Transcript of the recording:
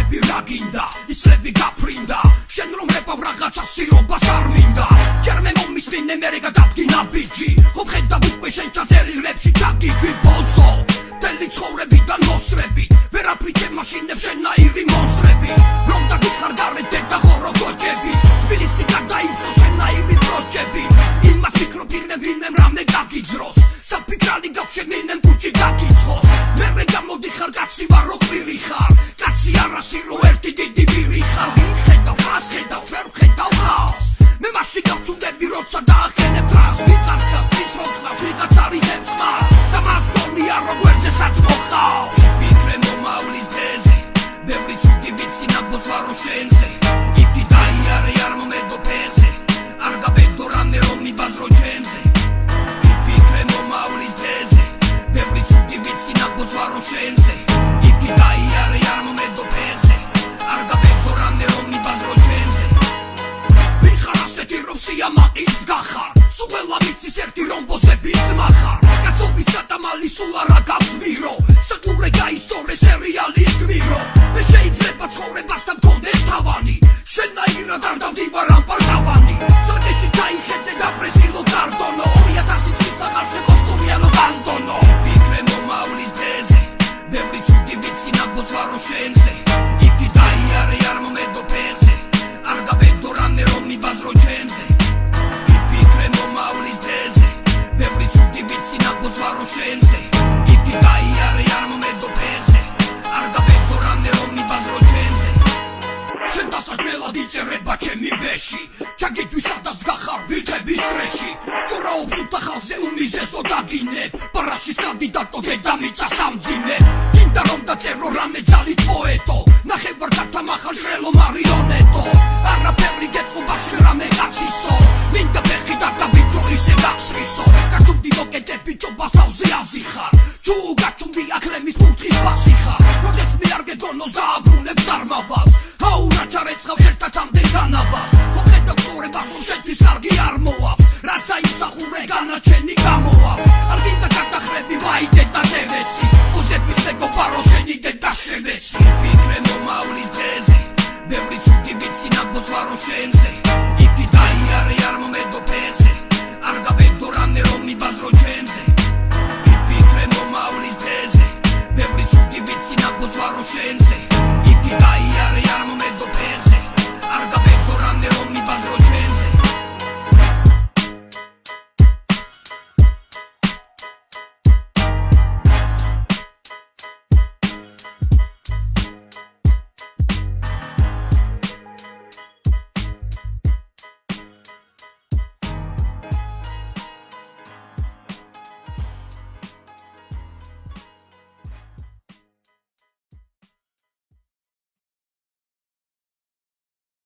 ხვდები რა გინდა ისლები გაფრინდა შენ რომ ებავ რაღაცა სირობას არ მინდა ჯერ მე მომისმინე მერე გადადგინა ბიჭი ხომ ხედავ უკვე შენ ჩაძერი რებში ჩაგიჯვი ბოზო თელი ცხოვრებიდან მოსრებით ვერაფრით შემაშინებ შენაირი მონსტრები რომ დაგიხარ გარეთ დედა ხორო გოჯები თბილისი გადაიცო შენაირი პროჭები იმას ფიქრობ იგნებ ვინმემ რამე გაგიძროს საფიქრალი გავშენინემ კუჭი გაგიცხოს მერე გამოდიხარ კაცი ვარ რო ყვირი ხარ კაცი არასი რო ერთი დიდი ვირი ხარ ხედავ ფას ხედავ ვერ ხედავ ხავს მე მაშინ გავჩუნდები როცა დაახენებ რას ვიღაც გასწრის მოხნავს ვიღაც არიდებს მას და მას გონია რომ გვერდზესაც მოხავს ვიფიქრე მომავლის დღეზე ბევრი ცუდი ვიცი ნაბოს ვარო შენზე იქი დაიარე არ მომედო ფენზე არ გაბედო რამე რომ მიბაზრო ჩემზე ვიფიქრე მომავლის დღეზე ბევრი ცუდი ვიცი ნაბოს ვარო შენზე იქი დაიარე არ მომედო ფენზე არ გაბედო რამე რომ მიბაზრო ჩემზე ვიხარ ასეთი რომ სიამაყით გახარ სულ ამიცის ერთი რომბოზების მახარ კაცობის გადამალი სულ არა გავსმირო საყურე გაისწორე სერიალის გმირო მე შეიძლება ცხოვრებასთან მქონდეს თავანი შენაირად არ დავდივარ ამ პარდავანი სარგეში ჩაიხედე დაპრესილო დარდონო 2000 წლის ახალშე კოსტომიანო განდონო ვიფიქრე მომავლის დღეზე ბევრი ცუდი ვიცი ნაბოს ვარო შენზე იქი დაიარე არ მომედო ფენზე არ გაბედო რამე რომ მიბაზრო ჩემზე ვიფიქრე მომავლის დღეზე ბევრი ცუდი ვიცი ნაბოს ვარო შენზე იქი დაიარე არ მომედო ფენზე არ გაბედო რამე რომ მიბაზრო ჩემზე შენ დასაჯმელად იწერება ჩემი ვეში ჩაგიჯვი სადაც გახარ ვირთების წრეში ჭორაობს უთახალზე უმიზესო დაგინებ პარაშის კანდიდატო დედამიწა სამძინებ გინდა რომ დაწერო რამე ძალით პოეტო ნახევარ გათამახა ჟრელო მარიონეტო არაფერი გეტყობაში რამე კაცისო მინდა ფეხი დაგაბიჯო ისე გახსრისო გაჩუმდი მოკეთებ ბიჭობას თავზე აზიხარ ჩუ გაჩუმდი აკლემის პუნქტის ფასი ხარ როდეს მე არ გეგონოს დააბრუნებ ზარმავას აუ რა ჩარეცხავს ერთად ამდენ განაბას მოხედავ ცხოვრებას რომ შენთვის კარგი არ მოაქვს რაც დაიმსახურე განაჩენი გამოაქვს არ გინდა გადახრები ვაიდე და დევეცი ოზების მეგობარო შენი დედა შევეცი ვიფიქრე მომავლის დღეზე ბევრი ცუდი ვიცი ნაბოს ვარო შენზე იქი დაიარე არ მომედო ფენზე არ გაბედო რამე რომ მიბაზრო ჩემზე ვიფიქრე მომავლის დღეზე ბევრი ცუდი ვიცი ნაბოს ვარო შენზე